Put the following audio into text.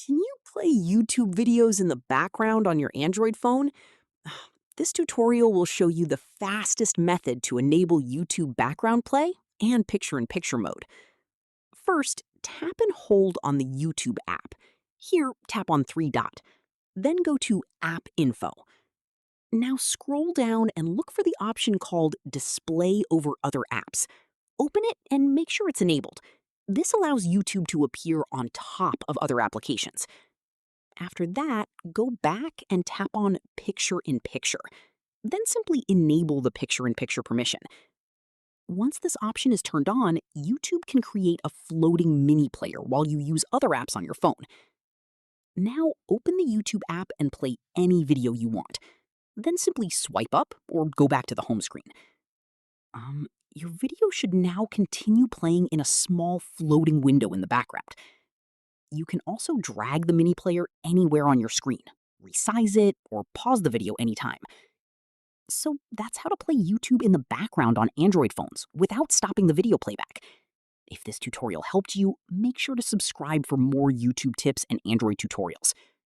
Can you play YouTube videos in the background on your Android phone? This tutorial will show you the fastest method to enable YouTube background play and picture-in-picture mode. First, tap and hold on the YouTube app. Here, tap on three dot. Then go to App Info. Now scroll down and look for the option called Display over Other Apps. Open it and make sure it's enabled. This allows YouTube to appear on top of other applications. After that, go back and tap on Picture in Picture. Then simply enable the picture in picture permission. Once this option is turned on, YouTube can create a floating mini player while you use other apps on your phone. Now open the YouTube app and play any video you want. Then simply swipe up or go back to the home screen. Your video should now continue playing in a small floating window in the background. You can also drag the mini player anywhere on your screen, resize it, or pause the video anytime. So that's how to play YouTube in the background on Android phones without stopping the video playback. If this tutorial helped you, make sure to subscribe for more YouTube tips and Android tutorials.